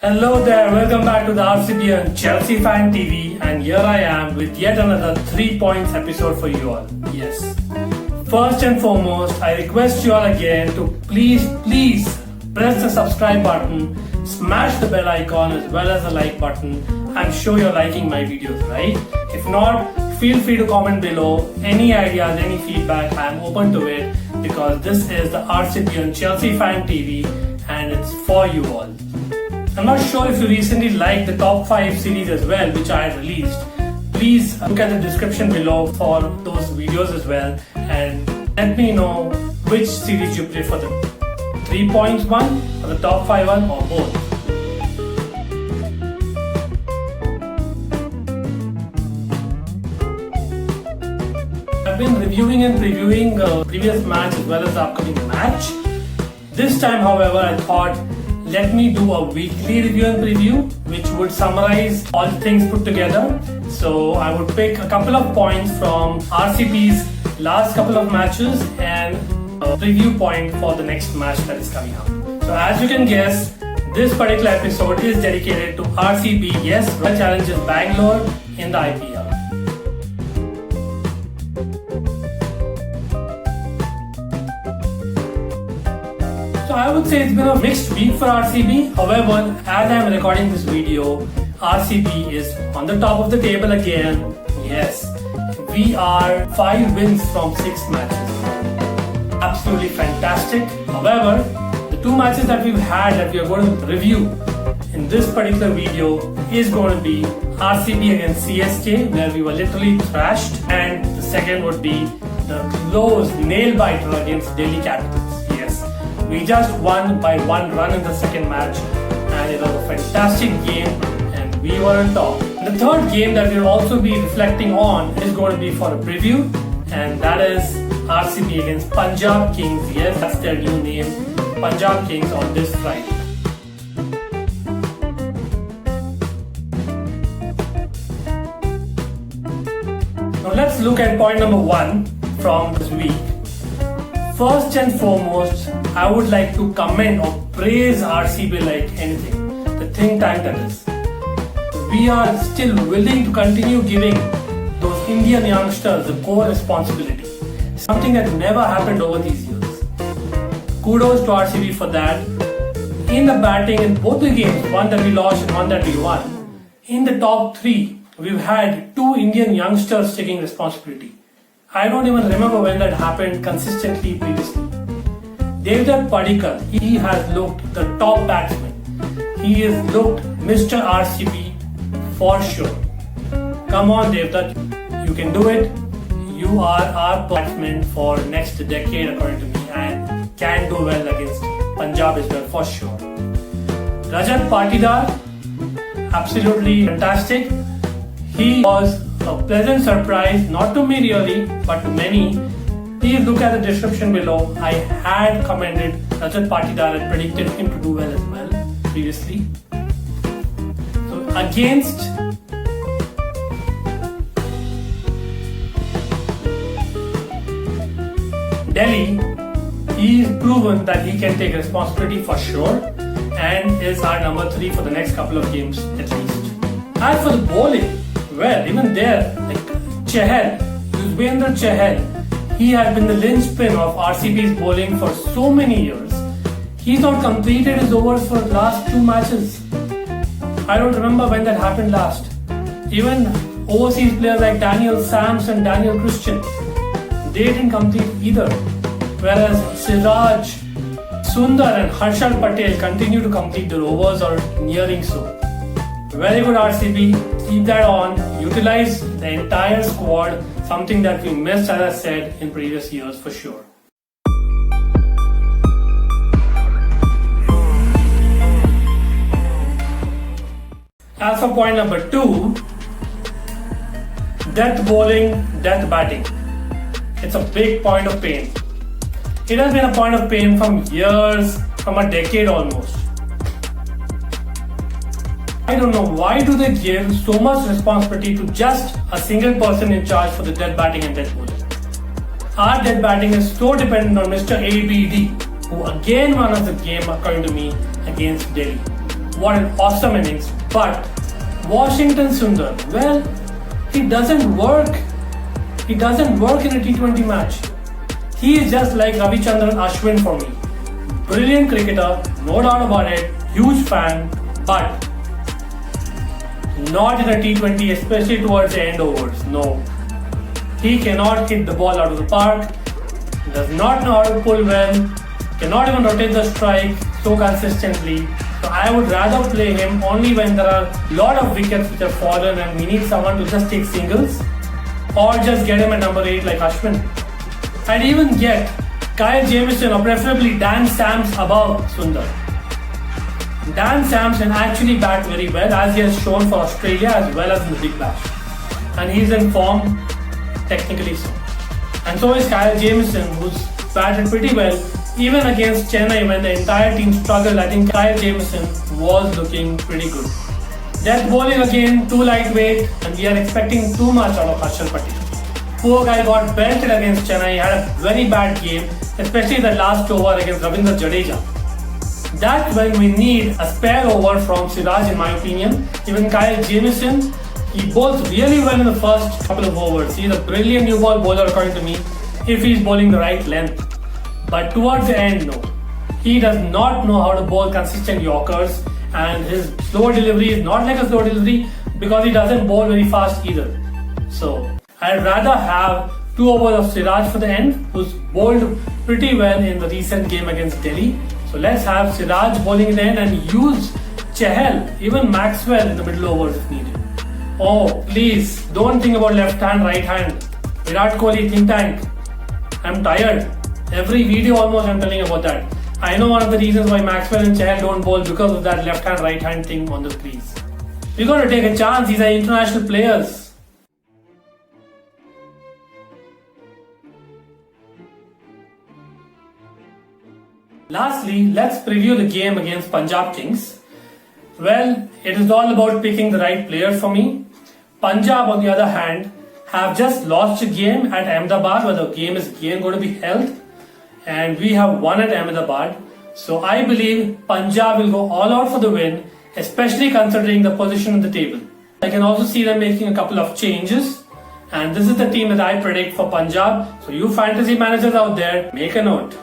Hello there, welcome back to the RCB and Chelsea Fan TV, and here I am with yet another 3 points episode for you all. Yes. First and foremost, I request you all again to please press the subscribe button, smash the bell icon as well as the like button. I'm sure you're liking my videos, right? If not, feel free to comment below any ideas, any feedback. I'm open to it because this is the RCB and Chelsea Fan TV and it's for you all. I'm not sure if you recently liked the top 5 series as well, which I had released. Please look at the description below for those videos as well and let me know which series you prefer, the 3 points one or the top 5 one or both. I've been reviewing and previewing previous match as well as the upcoming match. This time, however, I thought let me do a weekly review and preview which would summarize all things put together. So I would pick a couple of points from RCB's last couple of matches and a preview point for the next match that is coming up. So as you can guess, this particular episode is dedicated to RCB, yes, Royal Challengers Bangalore in the IPL. So I would say it's been a mixed week for RCB. However, as I am recording this video, RCB is on the top of the table again. Yes, we are 5 wins from 6 matches. Absolutely fantastic. However, the 2 matches that we've had that we are going to review in this particular video is going to be RCB against CSK, where we were literally thrashed, and the second would be the close nail biter against Delhi Capitals. We just won by 1 run in the second match and it was a fantastic game and we were on top. The third game that we'll also be reflecting on is going to be for a preview, and that is RCB against Punjab Kings. Yes, that's their new name, Punjab Kings, on this Friday. Now let's look at point number 1 from this week. First and foremost, I would like to comment or praise RCB like anything, the think tank that is. We are still willing to continue giving those Indian youngsters the core responsibility, something that never happened over these years. Kudos to RCB for that. In the batting in both the games, one that we lost and one that we won, in the top 3, we've had 2 Indian youngsters taking responsibility. I don't even remember when that happened consistently previously. Devdutt Padikkal, he has looked the top batsman. He has looked Mr. RCB for sure. Come on Devdutt, you can do it. You are our batsman for next decade according to me and can do well against Punjab as well for sure. Rajat Patidar, absolutely fantastic. He was a pleasant surprise, not to me really, but to many. Please look at the description below. I had commented Rajat Patidar and predicted him to do well as well previously. So against Delhi, he's proven that he can take responsibility for sure and is our number 3 for the next couple of games at least. As for the bowling, well, even there, like Chahal, Yuzvendra Chahal, he has been the linchpin of RCB's bowling for so many years. He's not completed his overs for the last 2 matches. I don't remember when that happened last. Even overseas players like Daniel Sams and Daniel Christian, they didn't complete either. Whereas Siraj, Sundar and Harshal Patel continue to complete their overs or nearing so. Very good RCB, keep that on, utilize the entire squad, something that we missed as I said in previous years for sure. As for point number 2, death bowling, death batting. It's a big point of pain. It has been a point of pain from years, from a decade almost. I don't know why do they give so much responsibility to just a single person in charge for the death batting and death bowling. Our death batting is so dependent on Mr. ABD, who again won us the game according to me against Delhi. what an awesome innings. But Washington Sundar, well, he doesn't work. He doesn't work in a T20 match. He is just like Ravichandran Ashwin for me. Brilliant cricketer, no doubt about it, huge fan, but not in a T20, especially towards the end overs. No. He cannot hit the ball out of the park, does not know how to pull well, cannot even rotate the strike so consistently. So I would rather play him only when there are a lot of wickets which have fallen and we need someone to just take singles, or just get him at number 8 like Ashwin. I'd even get Kyle Jamieson or preferably Dan Sams above Sundar. Dan Sams can actually bat very well, as he has shown for Australia as well as in the Big Bash. And he's in form technically so. And so is Kyle Jamieson, who's batted pretty well. Even against Chennai when the entire team struggled, I think Kyle Jamieson was looking pretty good. Death bowling again, too lightweight, and we are expecting too much out of Harshal Patel. Poor guy got belted against Chennai, had a very bad game, especially the last over against Ravindra Jadeja. That's when we need a spare over from Siraj, in my opinion. Even Kyle Jamieson, he bowls really well in the first couple of overs. He's a brilliant new ball bowler according to me, if he's bowling the right length. But towards the end, no. He does not know how to bowl consistent Yorkers, and his slow delivery is not like a slow delivery because he doesn't bowl very fast either. So I'd rather have 2 overs of Siraj for the end, who's bowled pretty well in the recent game against Delhi. So let's have Siraj bowling in the end and use Chahal, even Maxwell in the middle overs if needed. Oh, please don't think about left hand, right hand. Virat Kohli, think tank. I'm tired. Every video almost I'm telling about that. I know one of the reasons why Maxwell and Chahal don't bowl because of that left hand, right hand thing on the crease. We got to take a chance. These are international players. Lastly, let's preview the game against Punjab Kings. Well, it is all about picking the right players for me. Punjab, on the other hand, have just lost a game at Ahmedabad, where the game is again going to be held. And we have won at Ahmedabad. So I believe Punjab will go all out for the win, especially considering the position on the table. I can also see them making a couple of changes. And this is the team that I predict for Punjab. So you fantasy managers out there, make a note.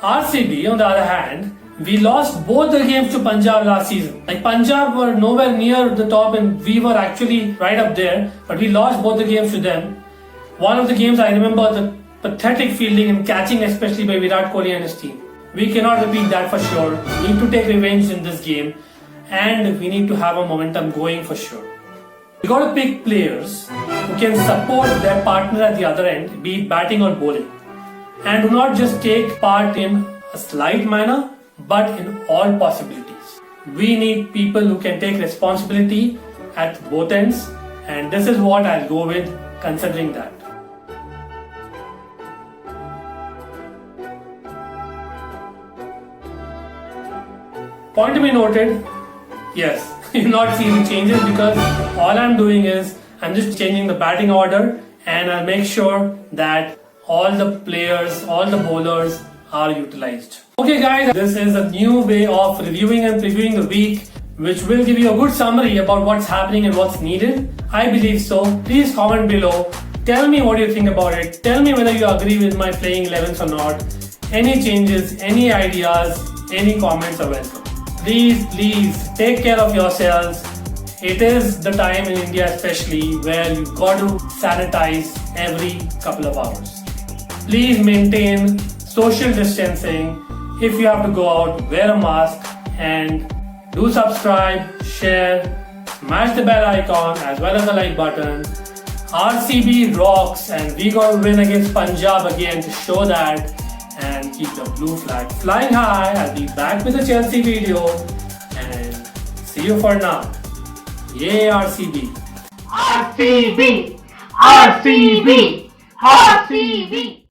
RCB, on the other hand, we lost both the games to Punjab last season. Like Punjab were nowhere near the top and we were actually right up there, but we lost both the games to them. One of the games I remember the pathetic fielding and catching, especially by Virat Kohli and his team. We cannot repeat that for sure. We need to take revenge in this game and we need to have a momentum going for sure. We got to pick players who can support their partner at the other end, be it batting or bowling. And do not just take part in a slight manner, but in all possibilities. We need people who can take responsibility at both ends, and this is what I'll go with considering that. Point to be noted, yes, you'll not see any changes because all I'm doing is I'm just changing the batting order and I'll make sure that all the players, all the bowlers are utilized. Okay guys, this is a new way of reviewing and previewing the week, which will give you a good summary about what's happening and what's needed. I believe so. Please comment below. Tell me what you think about it. Tell me whether you agree with my playing 11s or not. Any changes, any ideas, any comments are welcome. Please take care of yourselves. It is the time in India especially where you've got to sanitize every couple of hours. Please maintain social distancing. If you have to go out, wear a mask and do subscribe, share, smash the bell icon as well as the like button. RCB rocks and we got to win against Punjab again to show that and keep the blue flag flying high. I'll be back with a Chelsea video and see you for now. Yay RCB! RCB! RCB! RCB!